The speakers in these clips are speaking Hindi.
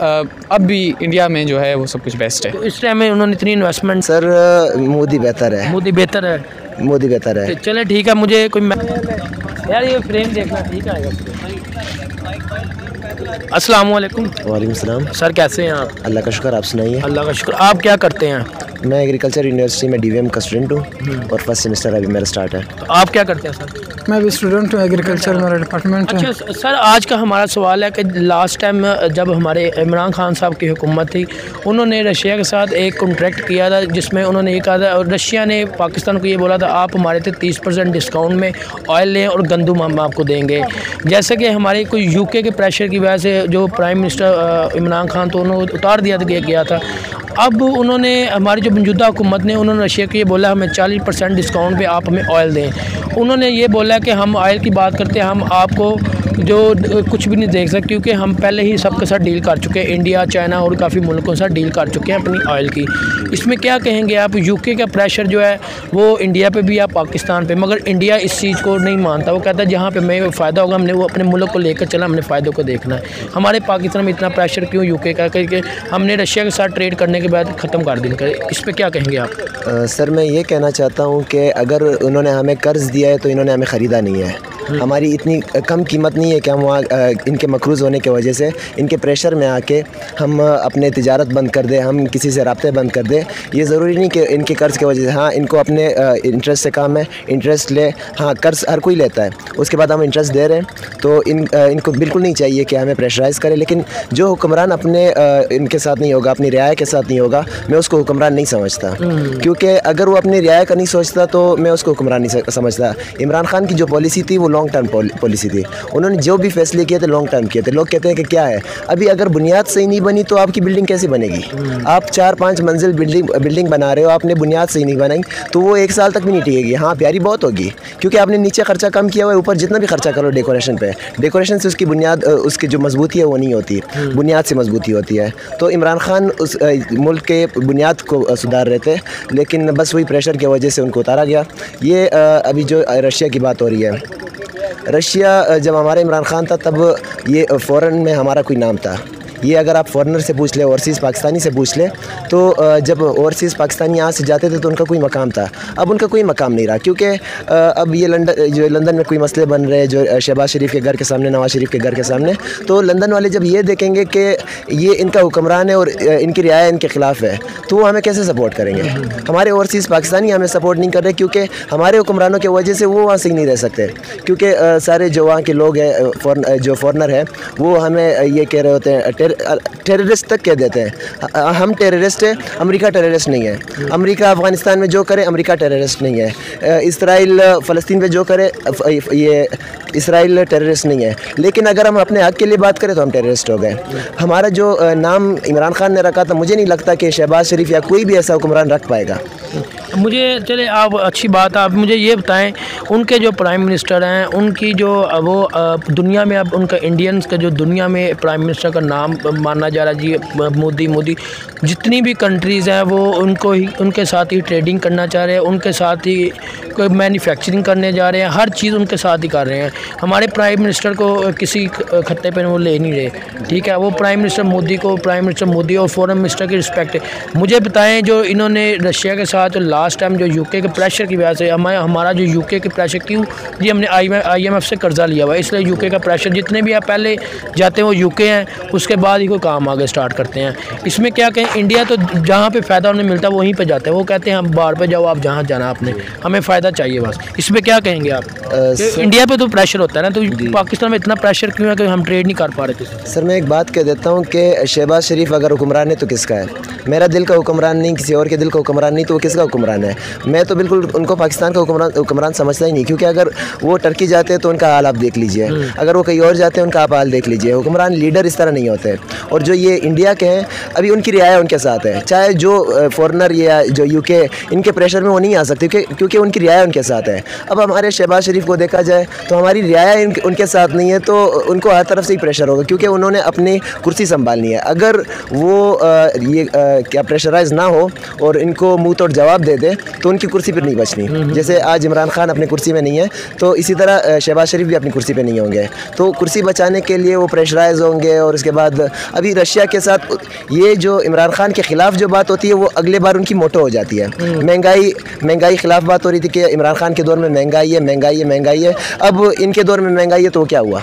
अब भी इंडिया में जो है वो सब कुछ बेस्ट है। तो इस टाइम में उन्होंने इतनी इन्वेस्टमेंट। सर मोदी बेहतर है। मोदी बेहतर है। मोदी बेहतर है। चले ठीक है, मुझे कोई यार ये फ्रेम देखना ठीक आएगा। अस्सलाम वालेकुम। वालेकुम सलाम। सर कैसे हैं आप? अल्लाह का शुक्र, आप सुनाइए। अल्लाह का शुक्र। आप क्या करते हैं? मैं एग्रीकल्चर यूनिवर्सिटी में DVM का स्टूडेंट हूँ और फर्स्ट सेमेस्टर अभी मेरा स्टार्ट है। तो आप क्या करते हैं सर? मैं भी स्टूडेंट हूँ, एग्रीकल्चर मेरा डिपार्टमेंट है। अच्छा सर, आज का हमारा सवाल है कि लास्ट टाइम जब हमारे इमरान खान साहब की हुकूमत थी, उन्होंने रशिया के साथ एक कॉन्ट्रैक्ट किया था जिसमें उन्होंने ये कहा था, और रशिया ने पाकिस्तान को ये बोला था आप हमारे से 30% डिस्काउंट में ऑयल लें और गंदम हम आपको देंगे। जैसे कि हमारे कोई UK के प्रेशर की वजह से जो प्राइम मिनिस्टर इमरान खान तो उन्होंने उतार दिया गया था। अब उन्होंने हमारी जो मौजूदा हुकूमत ने उन्होंने रशिया को ये बोला हमें 40% डिस्काउंट पे आप हमें ऑयल दें। उन्होंने ये बोला कि हम ऑयल की बात करते हैं, हम आपको जो कुछ भी नहीं देख सकते क्योंकि हम पहले ही सबके साथ डील कर चुके हैं, इंडिया, चाइना और काफ़ी मुल्कों के साथ डील कर चुके हैं अपनी ऑयल की। इसमें क्या कहेंगे आप? UK का प्रेशर जो है वो इंडिया पे भी या पाकिस्तान पे, मगर इंडिया इस चीज़ को नहीं मानता। वो कहता है जहाँ पे हमें फ़ायदा होगा हमने वो अपने मुल्क को लेकर चला, हमने फ़ायदों को देखना है। हमारे पाकिस्तान में इतना प्रेशर क्यों UK का, क्योंकि हमने रशिया के साथ ट्रेड करने के बाद ख़त्म कर दी। इस पर क्या कहेंगे आप? सर मैं ये कहना चाहता हूँ कि अगर उन्होंने हमें कर्ज़ दिया है तो इन्होंने हमें ख़रीदा नहीं है। हमारी इतनी कम कीमत नहीं है कि हम वहाँ इनके मकरूज़ होने की वजह से, इनके प्रेशर में आके हम अपने तिजारत बंद कर दें, हम किसी से रब्ते बंद कर दें। ये ज़रूरी नहीं कि इनके कर्ज़ की वजह से, हाँ इनको अपने इंटरेस्ट से काम है, इंटरेस्ट ले, हाँ कर्ज़ हर कोई लेता है, उसके बाद हम इंटरेस्ट दे रहे हैं। तो इनको बिल्कुल नहीं चाहिए कि हमें प्रेशराइज़ करें। लेकिन जो हुक्मरान अपने इनके साथ नहीं होगा, अपनी रियाया के साथ नहीं होगा, मैं उसको हुक्मरान नहीं समझता। क्योंकि अगर वो अपनी रियाया का नहीं सोचता तो मैं उसको हुक्मरान नहीं समझता। इमरान खान की जो पॉलिसी थी वो लॉन्ग टर्म पॉलिसी थी। उन्होंने जो भी फैसले किए थे लॉन्ग टर्म किए थे। लोग कहते हैं कि क्या है, अभी अगर बुनियाद सही नहीं बनी तो आपकी बिल्डिंग कैसे बनेगी? आप 4-5 मंजिल बिल्डिंग बना रहे हो, आपने बुनियाद सही नहीं बनाई तो वो 1 साल तक भी नहीं टिकेगी। हाँ प्यारी बहुत होगी क्योंकि आपने नीचे खर्चा कम किया हुआ है, ऊपर जितना भी खर्चा करो डेकोरेशन पे, डेकोरेशन से उसकी बुनियाद, उसकी जो मजबूती है वो नहीं होती, बुनियाद से मजबूती होती है। तो इमरान खान उस मुल्क के बुनियाद को सुधार रहे थे, लेकिन बस वही प्रेशर की वजह से उनको उतारा गया। ये अभी जो रशिया की बात हो रही है, रशिया जब हमारा इमरान खान था तब ये फ़ौरन में हमारा कोई नाम था। ये अगर आप फॉरेनर से पूछ ले, ओवरसीज़ पाकिस्तानी से पूछ ले, तो जब ओवरसीज़ पाकिस्तानी यहाँ से जाते थे तो उनका कोई मकाम था। अब उनका कोई मकाम नहीं रहा क्योंकि अब ये लंदन में कोई मसले बन रहे हैं, जो शहबाज शरीफ के घर के सामने, नवाज शरीफ के घर के सामने, तो लंदन वाले जब ये देखेंगे कि ये इनका हुक्मरान है और इनकी रियाया इनके ख़िलाफ़ है तो वो हमें कैसे सपोर्ट करेंगे? हमारे ओवरसीज़ पाकिस्तानी हमें सपोर्ट नहीं कर रहे क्योंकि हमारे हुक्मरानों की वजह से वो वहाँ सही नहीं रह सकते। क्योंकि सारे जो वहाँ के लोग हैं, जो फॉरेनर हैं, वो हमें ये कह रहे होते हैं, टेररिस्ट तक कह देते हैं। हम टेररिस्ट हैं, अमेरिका टेररिस्ट नहीं है। अमेरिका अफ़गानिस्तान में जो करे अमेरिका टेररिस्ट नहीं है। इसराइल फ़लस्तीन पे जो करे ये इसराइल टेररिस्ट नहीं है। लेकिन अगर हम अपने हक़ के लिए बात करें तो हम टेररिस्ट हो गए। हमारा जो नाम इमरान खान ने रखा था, मुझे नहीं लगता कि शहबाज शरीफ या कोई भी ऐसा हुक्मरान रख पाएगा। मुझे चले आप अच्छी बात आप मुझे ये बताएं, उनके जो प्राइम मिनिस्टर हैं उनकी जो वो दुनिया में अब उनका इंडियंस का जो दुनिया में प्राइम मिनिस्टर का नाम माना जा रहा है जी, मोदी जितनी भी कंट्रीज़ हैं वो उनके साथ ही ट्रेडिंग करना चाह रहे हैं, उनके साथ ही कोई मैन्युफैक्चरिंग करने जा रहे हैं, हर चीज़ उनके साथ ही कर रहे हैं। हमारे प्राइम मिनिस्टर को किसी खत्ते पे वो ले नहीं रहे, ठीक है? वो प्राइम मिनिस्टर मोदी और फॉरेन मिनिस्टर की रिस्पेक्ट है। मुझे बताएं जो इन्होंने रशिया के साथ लास्ट टाइम जो UK के प्रेशर की वजह से हमारा जो UK के प्रेशर क्यों जी, हमने IMF से कर्जा लिया हुआ है, इसलिए UK का प्रेशर जितने भी आप पहले जाते हैं वो UK हैं, उसके बाद ही कोई काम आगे स्टार्ट करते हैं। इसमें क्या कहें, इंडिया तो जहाँ पे फ़ायदा उन्हें मिलता है वहीं पे जाते हैं। वो कहते हैं हम बाहर पे जाओ, आप जहाँ जाना आपने, हमें फ़ायदा चाहिए बस। इसमें क्या कहेंगे आप? इंडिया पे तो प्रेशर होता है ना, तो पाकिस्तान में इतना प्रेशर क्यों है कि हम ट्रेड नहीं कर पा रहे थे? सर मैं एक बात कह देता हूँ कि शहबाज शरीफ अगर हुक्मरान है तो किसका है? मेरा दिल का हुक्मरान नहीं, किसी और के दिल का हुक्मरान नहीं, तो वो किसका हुक्मरान है? मैं तो बिल्कुल उनको पाकिस्तान का हुक्मरान समझता ही नहीं, क्योंकि अगर वो टर्की जाते हैं तो उनका हाल आप देख लीजिए, अगर वो कहीं और जाते हैं उनका आप हाल देख लीजिए। हुक्मरान लीडर इस तरह नहीं होते। और जो ये इंडिया के हैं अभी उनकी रियाया उनके साथ है, चाहे जो फॉरेनर या जो UK इनके प्रेशर में वो नहीं आ सकते क्योंकि उनकी रियाया उनके साथ है। अब हमारे शहबाज शरीफ को देखा जाए तो हमारी रियाया उनके साथ नहीं है, तो उनको हर तरफ से ही प्रेशर होगा क्योंकि उन्होंने अपनी कुर्सी संभालनी है। अगर वो क्या प्रेशराइज ना हो और इनको मुंह तोड़ जवाब दे दे तो उनकी कुर्सी पर नहीं बचनी। जैसे आज इमरान खान अपनी कुर्सी में नहीं है तो इसी तरह शहबाज शरीफ भी अपनी कुर्सी पे नहीं होंगे। तो कुर्सी बचाने के लिए वो प्रेशराइज होंगे और उसके बाद अभी रशिया के साथ ये जो इमरान खान के ख़िलाफ़ जो बात होती है वो अगले बार उनकी मोटो हो जाती है। महंगाई ख़िलाफ़ बात हो रही थी कि इमरान खान के दौर में महंगाई है। अब इनके दौर में महंगाई है तो क्या हुआ?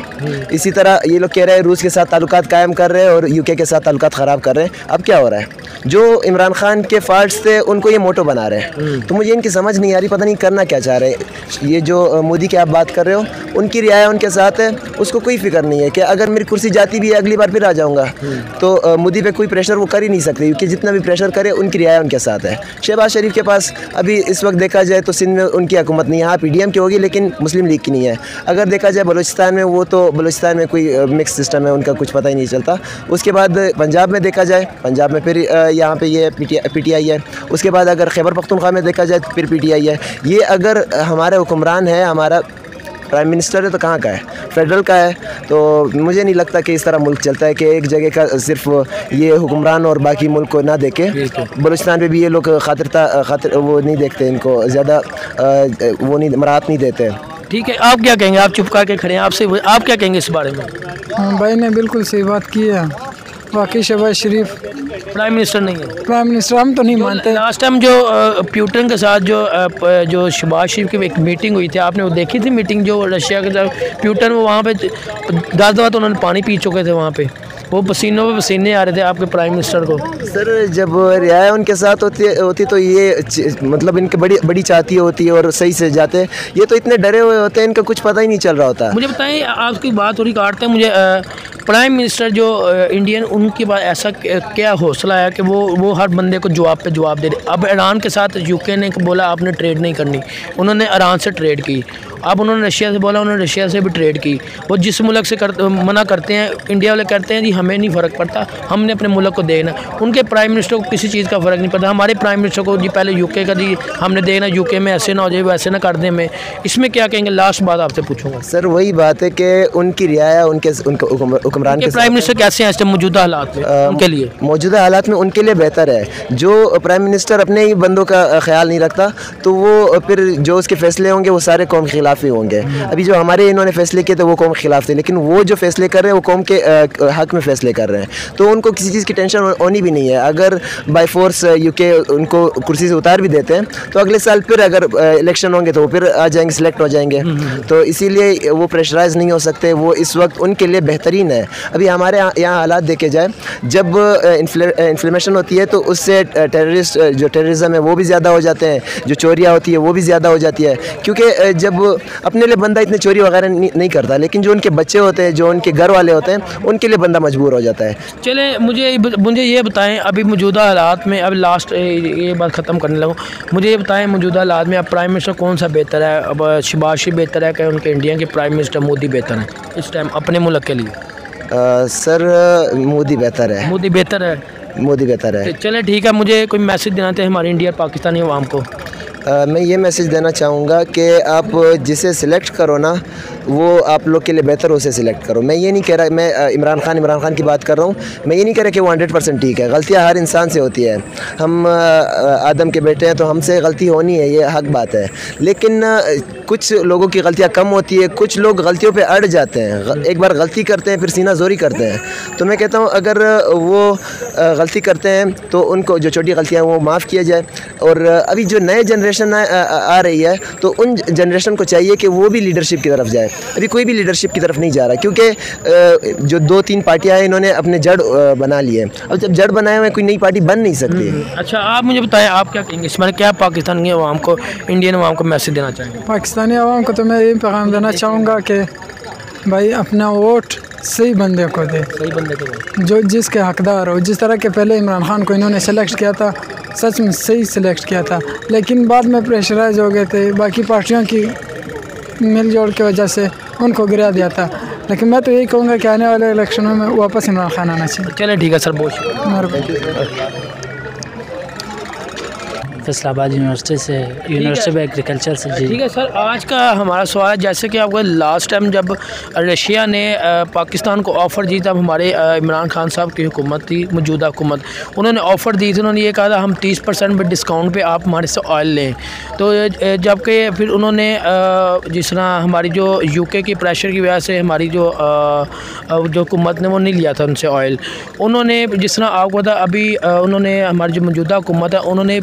इसी तरह ये लोग कह रहे हैं रूस के साथ ताल्लुकात कायम कर रहे हैं और यूके के साथ ताल्लुकात ख़राब कर रहे हैं। अब क्या हो रहा है? जो इमरान खान के फाल्ट्स थे उनको ये मोटो बना रहे हैं। तो मुझे इनकी समझ नहीं आ रही, पता नहीं करना क्या चाह रहे हैं। ये जो मोदी की आप बात कर रहे हो, उनकी रियाया उनके साथ है, उसको कोई फिक्र नहीं है कि अगर मेरी कुर्सी जाती भी है अगली बार फिर आ जाऊँगा। तो मोदी पे कोई प्रेशर वो कर ही नहीं सकते, क्योंकि जितना भी प्रेशर करे उनकी रियाया उनके साथ है। शहबाज शरीफ के पास अभी इस वक्त देखा जाए तो सिंध में उनकी हुकूमत नहीं है। हाँ, PDM की होगी लेकिन मुस्लिम लीग की नहीं है। अगर देखा जाए बलूचिस्तान में, वो तो बलूचिस्तान में कोई मिक्स सिस्टम है, उनका कुछ पता ही नहीं चलता। उसके बाद पंजाब में देखा जाए, पंजाब में फिर यहाँ पे ये PTI है। उसके बाद अगर खैबर पख्तूनख्वा में देखा जाए तो फिर PTI है। ये अगर हमारा हुक्मरान है, हमारा प्राइम मिनिस्टर है तो कहाँ का है? फेडरल का है। तो मुझे नहीं लगता कि इस तरह मुल्क चलता है कि एक जगह का सिर्फ ये हुक्मरान और बाकी मुल्क को ना देखे। बलूचिस्तान पे भी ये लोग खातिर वो नहीं देखते, इनको ज़्यादा वो नहीं मराहत नहीं देते। ठीक है, आप क्या कहेंगे? आप चुप करके खड़े हैं, आपसे आप क्या कहेंगे इस बारे में? हाँ, भाई ने बिल्कुल सही बात की है। वाकई शहबाज शरीफ प्राइम मिनिस्टर नहीं है। प्राइम मिनिस्टर हम तो नहीं मानते। लास्ट टाइम जो पुतिन के साथ जो शहबाज शरीफ की एक मीटिंग हुई थी, आपने वो देखी थी मीटिंग जो रशिया के साथ पुतिन, वो वहाँ पे 10 दफ़ा तो उन्होंने पानी पी चुके थे वहाँ पे, वो पसीनों पे पसीने आ रहे थे आपके प्राइम मिनिस्टर को। सर, जब रियाया उनके साथ होती तो ये मतलब इनके बड़ी चाहती होती है और सही से जाते। ये तो इतने डरे हुए होते हैं, इनका कुछ पता ही नहीं चल रहा होता। मुझे बताएं, आपकी बात थोड़ी काटते हैं, मुझे प्राइम मिनिस्टर जो इंडियन, उनके बाद ऐसा क्या हौसला है कि वो हर बंदे को जवाब पे जवाब दे रहे। अब ईरान के साथ यूके ने बोला आपने ट्रेड नहीं करनी, उन्होंने ईरान से ट्रेड की। अब उन्होंने रशिया से बोला, उन्होंने रशिया से भी ट्रेड की। वो जिस मुल्क से मना करते हैं, इंडिया वाले कहते हैं जी हमें नहीं फ़र्क पड़ता, हमने अपने मुल्क को देखना। उनके प्राइम मिनिस्टर को किसी चीज़ का फ़र्क नहीं पड़ता। हमारे प्राइम मिनिस्टर को जी पहले यूके का जी हमने देखना, यूके में ऐसे ना हो जाए, वैसे ना कर दें हमें। इसमें क्या कहेंगे? लास्ट बात आपसे पूछूंगा। सर, वही बात है कि उनकी रियाया उनके हुक्मरान के प्राइम मिनिस्टर कैसे हैं इस मौजूदा हालात में? उनके लिए मौजूदा हालात में उनके लिए बेहतर है। जो प्राइम मिनिस्टर अपने ही बंदों का ख्याल नहीं रखता तो वो फिर जो उसके फैसले होंगे वो सारे कौम के खिलाफ ही होंगे। अभी जो हमारे इन्होंने फैसले किए थे वो कौम के खिलाफ थे, लेकिन वो जो फैसले कर रहे हैं वो कौम के हक में फैसले कर रहे हैं। तो उनको किसी चीज़ की टेंशन होनी भी नहीं है। अगर बाय फोर्स यूके उनको कुर्सी से उतार भी देते हैं तो अगले साल फिर अगर इलेक्शन होंगे तो वो फिर आ जाएंगे, सिलेक्ट हो जाएंगे। तो इसीलिए वो प्रेशराइज नहीं हो सकते। वो इस वक्त उनके लिए बेहतरीन है। अभी हमारे यहाँ हालात देखे जाए, जब इन्फ्लेमेशन होती है तो उससे टेररिज्म है वो भी ज़्यादा हो जाते हैं, जो चोरियाँ होती है वो भी ज़्यादा हो जाती है। क्योंकि जब अपने लिए बंदा इतने चोरी वगैरह नहीं करता, लेकिन जो उनके बच्चे होते हैं, जो उनके घर वाले होते हैं, उनके लिए बंदा मजबूर हो जाता है। चले मुझे ये बताएं, अभी मौजूदा हालात में, अब लास्ट ये बात ख़त्म करने लगूँ, मुझे ये बताएं मौजूदा हालात में अब प्राइम मिनिस्टर कौन सा बेहतर है? अब शहबाज शरीफ बेहतर है कि उनके इंडिया के प्राइम मिनिस्टर मोदी बेहतर है इस टाइम अपने मुल्क के लिए? सर, मोदी बेहतर है। मोदी बेहतर है। मोदी बेहतर है। चले ठीक है, मुझे कोई मैसेज देना चाहिए हमारे इंडिया पाकिस्तानी अवाम को? मैं ये मैसेज देना चाहूँगा कि आप जिसे सिलेक्ट करो ना, वो आप लोग के लिए बेहतर उसे सिलेक्ट करो। मैं ये नहीं कह रहा, मैं इमरान खान की बात कर रहा हूँ। मैं ये नहीं कह रहा कि वो 100% ठीक है। गलतियाँ हर इंसान से होती है। हम आदम के बेटे हैं तो हमसे गलती होनी है, ये हक बात है। लेकिन कुछ लोगों की गलतियाँ कम होती है, कुछ लोग गलतियों पे अड़ जाते हैं। एक बार गलती करते हैं फिर सीना जोरी करते हैं। तो मैं कहता हूँ अगर वो गलती करते हैं तो उनको जो छोटी गलतियाँ वो माफ़ किया जाए। और अभी जो नए जनरेशन आ रही है तो उन जनरेशन को चाहिए कि वो भी लीडरशिप की तरफ जाए। अभी कोई भी लीडरशिप की तरफ नहीं जा रहा, क्योंकि जो 2-3 पार्टियाँ हैं इन्होंने अपने जड़ बना लिए। अब जब जड़ बनाए हुए कोई नई पार्टी बन नहीं सकती। अच्छा, आप मुझे बताएं, आप क्या कहेंगे इसमें? क्या पाकिस्तानी अवाम को, इंडियन अवाम को मैसेज देना चाहेंगे? पाकिस्तानी अवाम को तो मैं ये पैगाम देना चाहूँगा कि भाई अपना वोट सही बंदे को दे, सही बंदे को, जो जिसके हकदार हो। जिस तरह के पहले इमरान खान को इन्होंने सेलेक्ट किया था, सच में सही सिलेक्ट किया था, लेकिन बाद में प्रेशराइज हो गए थे बाकी पार्टियों की मिलजोल की वजह से, उनको गिरा दिया था। लेकिन मैं तो यही कहूँगा कि आने वाले इलेक्शनों में वापस इमरान खान आना चाहिए। चले ठीक है सर, बहुत शुक्रिया। फैसलाबाद यूनिवर्सिटी से, यूनिवर्सिटी ऑफ एग्रीकल्चर से। जी ठीक है सर, आज का हमारा सवाल है, जैसे कि आपको लास्ट टाइम जब रशिया ने पाकिस्तान को ऑफ़र दी, तब हमारे इमरान खान साहब की हुकूमत थी, मौजूदा हुकूमत, उन्होंने ऑफ़र दी थी, उन्होंने ये कहा था हम 30% में डिस्काउंट पे आप हमारे से ऑयल लें। तो जबकि फिर उन्होंने जिस तरह हमारी जो यूके की प्रेशर की वजह से हमारी जो हुकूमत ने वो नहीं लिया था उनसे ऑयल। उन्होंने जिस तरह आपको था अभी उन्होंने हमारी जो मौजूदा हुकूमत है उन्होंने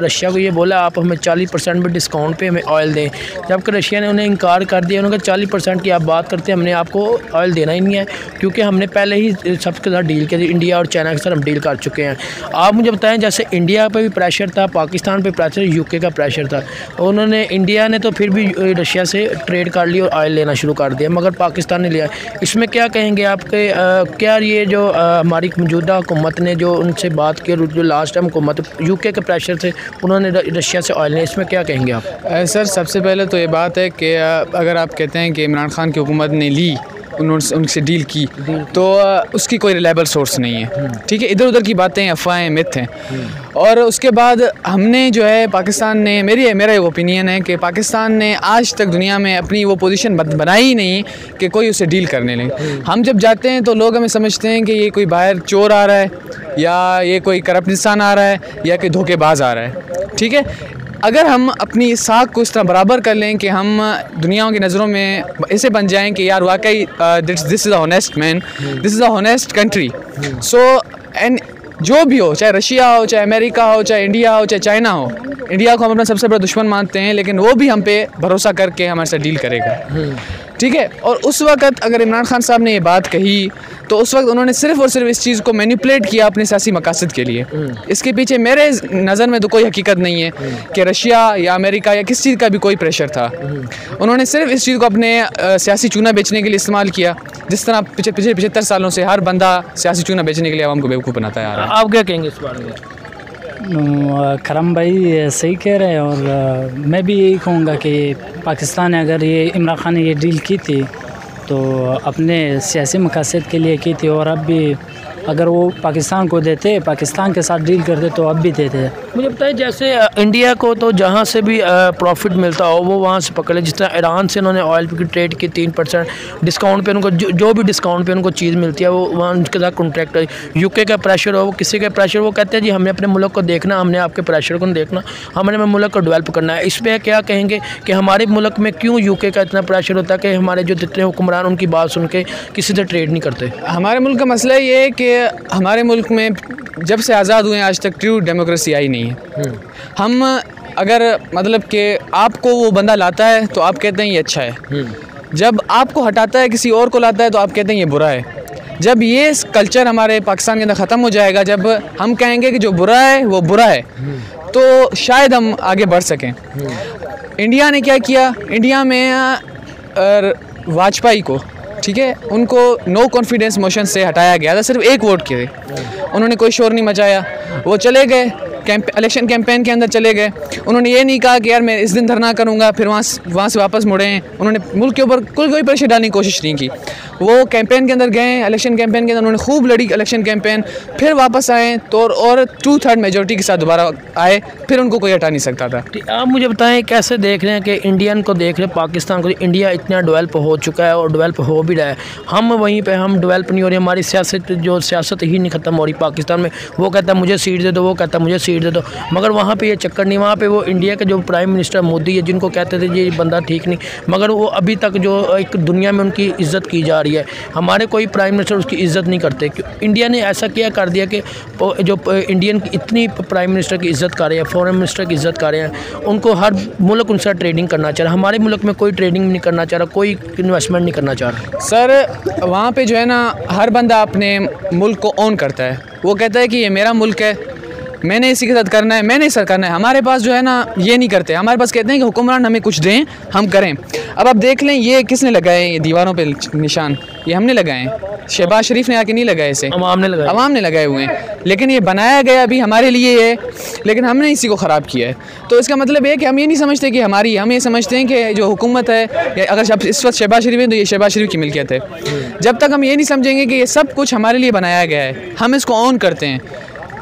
रशिया को ये बोला आप हमें 40% में डिस्काउंट पे हमें ऑयल दें, जबकि रशिया ने उन्हें इनकार कर दिया। उन्होंने कहा 40% की आप बात करते हैं, हमने आपको ऑयल देना ही नहीं है, क्योंकि हमने पहले ही सबके साथ डील की थी, इंडिया और चाइना के साथ हम डील कर चुके हैं। आप मुझे बताएं, जैसे इंडिया पे भी प्रेशर था, पाकिस्तान पे प्रेशर, यूके का प्रेशर था, उन्होंने इंडिया ने तो फिर भी रशिया से ट्रेड कर लिया और ऑयल लेना शुरू कर दिया, मगर पाकिस्तान ने लिया। इसमें क्या कहेंगे आपके, क्या ये जो हमारी मौजूदा हुकूमत ने जो उनसे बात की, जो लास्ट टाइम हुकूमत यूके के प्रेशर से उन्होंने रशिया से ऑयल लिया, इसमें क्या कहेंगे आप? सर सबसे पहले तो ये बात है कि अगर आप कहते हैं कि इमरान खान की हुकूमत ने ली, उनसे डील की, तो उसकी कोई रिलायबल सोर्स नहीं है। ठीक है, इधर उधर की बातें, अफवाहें, मिथ हैं। और उसके बाद हमने जो है पाकिस्तान ने, मेरा एक ओपिनियन है कि पाकिस्तान ने आज तक दुनिया में अपनी वो पोजीशन बनाई ही नहीं कि कोई उससे डील करने लगे। हम जब जाते हैं तो लोग हमें समझते हैं कि ये कोई बाहर चोर आ रहा है, या ये कोई करप्ट इंसान आ रहा है, या कोई धोखेबाज आ रहा है। ठीक है, अगर हम अपनी साख को इस तरह बराबर कर लें कि हम दुनिया की नज़रों में ऐसे बन जाएं कि यार वाकई this is a honest man, this is a honest country, so and जो भी हो, चाहे रशिया हो, चाहे अमेरिका हो, चाहे इंडिया हो, चाहे चाइना हो, इंडिया को हम अपना सबसे बड़ा दुश्मन मानते हैं, लेकिन वो भी हम पे भरोसा करके हमारे साथ डील करेगा। ठीक है, और उस वक्त अगर इमरान खान साहब ने ये बात कही तो उस वक्त उन्होंने सिर्फ़ और सिर्फ इस चीज़ को मैनिपुलेट किया अपने सियासी मकासद के लिए। इसके पीछे मेरे नज़र में तो कोई हकीकत नहीं है कि रशिया या अमेरिका या किस चीज़ का भी कोई प्रेशर था। उन्होंने सिर्फ इस चीज़ को अपने सियासी चूना बेचने के लिए इस्तेमाल किया, जिस तरह पिछले 75 सालों से हर बंदा सियासी चूना बेचने के लिए आवाम को बेवकूफ़ बनाता है आ रहा है। आप क्या कहेंगे इस बारे में? करम भाई सही कह रहे हैं, और मैं भी यही कहूँगा कि पाकिस्तान ने अगर ये इमरान खान ने ये डील की थी तो अपने सियासी मकासद के लिए की थी, और अब भी अगर वो पाकिस्तान को देते, पाकिस्तान के साथ डील करते तो अब भी देते। मुझे बताइए, जैसे इंडिया को तो जहाँ से भी प्रॉफिट मिलता हो वो वहाँ से पकड़ ले। जिस तरह ईरान से उन्होंने ऑयल की ट्रेड की 3% डिस्काउंट पे, उनको जो भी डिस्काउंट पे उनको चीज़ मिलती है वो वहाँ उनके साथ कॉन्ट्रैक्ट है। यूके का प्रेशर हो, वो किसी का प्रेशर, वो कहते हैं जी हमने अपने मुल्क को देखना, हमने आपके प्रेशर को देखना, हमने अपने मुल्क को डेवलप करना है। इस पर क्या कहेंगे कि हमारे मुल्क में क्यों यूके का इतना प्रेशर होता है कि हमारे जो जितने हुक्मरान उनकी बात सुन के किसी से ट्रेड नहीं करते? हमारे मुल्क का मसला ये है कि हमारे मुल्क में जब से आज़ाद हुए आज तक ट्रू डेमोक्रेसी आई नहीं है। हम अगर मतलब कि आपको वो बंदा लाता है तो आप कहते हैं ये अच्छा है, जब आपको हटाता है किसी और को लाता है तो आप कहते हैं ये बुरा है। जब ये कल्चर हमारे पाकिस्तान के अंदर ख़त्म हो जाएगा, जब हम कहेंगे कि जो बुरा है वो बुरा है, तो शायद हम आगे बढ़ सकें। इंडिया ने क्या किया, इंडिया में वाजपेयी को, ठीक है, उनको नो कॉन्फिडेंस मोशन से हटाया गया था, सिर्फ एक वोट के थे। उन्होंने कोई शोर नहीं मचाया, वो चले गए इलेक्शन कैंपेन के अंदर चले गए। उन्होंने ये नहीं कहा कि यार मैं इस दिन धरना करूंगा, फिर वहाँ से वापस मुड़े। उन्होंने मुल्क के ऊपर कोई प्रेशर डालने की कोशिश नहीं की। वो कैंपेन के अंदर गए, इलेक्शन कैंपेन के अंदर उन्होंने खूब लड़ी इलेक्शन कैंपेन, फिर वापस आए तो और 2/3 मेजोरिटी के साथ दोबारा आए, फिर उनको कोई हटा नहीं सकता था। आप मुझे बताएं कैसे देख रहे हैं कि इंडियन को देख रहे हैं, पाकिस्तान को, इंडिया इतना डेवलप हो चुका है और डेवलप हो भी रहा है, हम वहीं पे हम डेवलप नहीं हो रहे, हमारी सियासत ही नहीं ख़त्म हो रही पाकिस्तान में। वो कहता है मुझे सीट दे दो, वो कहता है मुझे सीट दे दो, मगर वहाँ पे ये चक्कर नहीं। वहाँ पे वो इंडिया के जो प्राइम मिनिस्टर मोदी है, जिनको कहते थे ये बंदा ठीक नहीं, मगर वो अभी तक जो एक दुनिया में उनकी इज़्ज़त की जा रही है, हमारे कोई प्राइम मिनिस्टर उसकी इज़्ज़त नहीं करते। इंडिया ने ऐसा क्या कर दिया कि जो इंडियन की इतनी प्राइम मिनिस्टर की इज़्ज़त कर रहे हैं, फॉरेन मिनिस्टर की इज़्ज़त कर रहे हैं, उनको हर मुल्क उनसे ट्रेडिंग करना चाह रहा है। हमारे मुल्क में कोई ट्रेडिंग नहीं करना चाह रहा, कोई इन्वेस्टमेंट नहीं करना चाह रहा। सर वहाँ पे जो है ना, हर बंदा अपने मुल्क को ओन करता है। वो कहता है कि ये मेरा मुल्क है, मैंने इसी के साथ करना है, मैंने इस करना है। हमारे पास जो है ना ये नहीं करते, हमारे पास कहते हैं कि हुक्मरान हमें कुछ दें, हम करें। अब आप देख लें ये किसने लगाए ये दीवारों पे निशान, ये हमने लगाए हैं, शहबाज शरीफ ने आके नहीं लगाए, इसे अवाम ने लगाए हुए हैं। लेकिन ये बनाया गया भी हमारे लिए है, लेकिन हमने इसी को ख़राब किया है। तो इसका मतलब है कि हम ये नहीं समझते कि हमारी, हम ये समझते हैं कि जो हुकूमत है, अगर इस वक्त शहबाज शरीफ है तो ये शहबाज शरीफ की मिल्कियत है। जब तक हम ये नहीं समझेंगे कि ये सब कुछ हमारे लिए बनाया गया है, हम इसको ऑन करते हैं,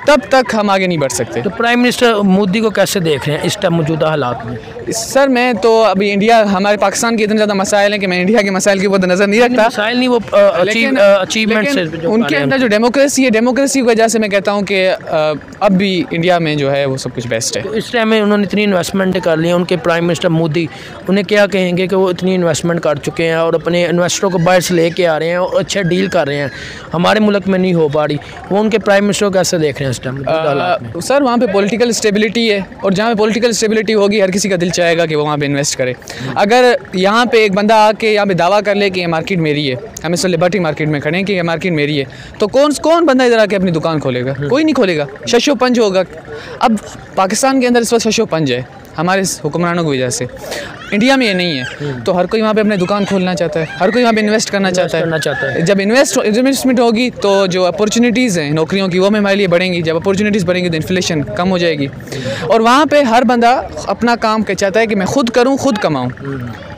तब तक हम आगे नहीं बढ़ सकते। तो प्राइम मिनिस्टर मोदी को कैसे देख रहे हैं इस टाइम मौजूदा हालात में? सर मैं तो अभी इंडिया, हमारे पाकिस्तान के इतने ज़्यादा मसाइल हैं कि मैं इंडिया के मसाइल के ऊपर नज़र नहीं रखता। मसाइल नहीं, वो अचीवमेंट से उनके अंदर जो डेमोक्रेसी है, डेमोक्रेसी की वजह से मैं कहता हूँ कि अब भी इंडिया में जो है वो सब कुछ बेस्ट है। तो इस टाइम में उन्होंने इतनी इन्वेस्टमेंट कर ली है, उनके प्राइम मिनिस्टर मोदी, उन्हें क्या कहेंगे कि वो इतनी इन्वेस्टमेंट कर चुके हैं और अपने इन्वेस्टरों को बाहर से लेके आ रहे हैं और अच्छा डील कर रहे हैं, हमारे मुल्क में नहीं हो पा रही, वो उनके प्राइम मिनिस्टर को कैसे देख रहे हैं इस टाइम? सर वहाँ पे पॉलिटिकल स्टेबिलिटी है और जहाँ पे पॉलिटिकल स्टेबिलिटी होगी हर किसी का दिल चाहेगा कि वो वहाँ पे इन्वेस्ट करे। अगर यहाँ पे एक बंदा आके यहाँ पे दावा कर ले कि ये मार्केट मेरी है, हम इस लिबर्टी मार्केट में खड़े हैं कि ये मार्केट मेरी है, तो कौन बंदा इधर आके अपनी दुकान खोलेगा? कोई नहीं खोलेगा, शशो पंज होगा। अब पाकिस्तान के अंदर इस वक्त शशो पंज है हमारे हुक्मरानों की वजह से, इंडिया में ये नहीं है। तो हर कोई वहाँ पे अपनी दुकान खोलना चाहता है, हर कोई वहाँ पे इन्वेस्ट करना चाहता है। जब इन्वेस्टमेंट होगी तो जो अपॉर्चुनिटीज़ हैं नौकरियों की वो हमारे लिए बढ़ेंगी, जब अपॉर्चुनिटीज़ बढ़ेंगी तो इन्फ्लेशन कम हो जाएगी। और वहाँ पे हर बंदा अपना काम चाहता है कि मैं खुद करूँ, खुद कमाऊँ।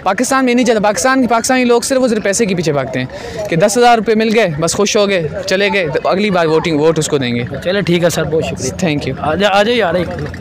पाकिस्तान में नहीं चाहता। पाकिस्तानी लोग सिर्फ वो सिर्फ पैसे के पीछे भागते हैं कि 10,000 रुपये मिल गए बस खुश हो गए, चले गए, तो अगली बार वोट उसको देंगे। चलो ठीक है सर, बहुत शुक्रिया, थैंक यू। आ जाइए यार।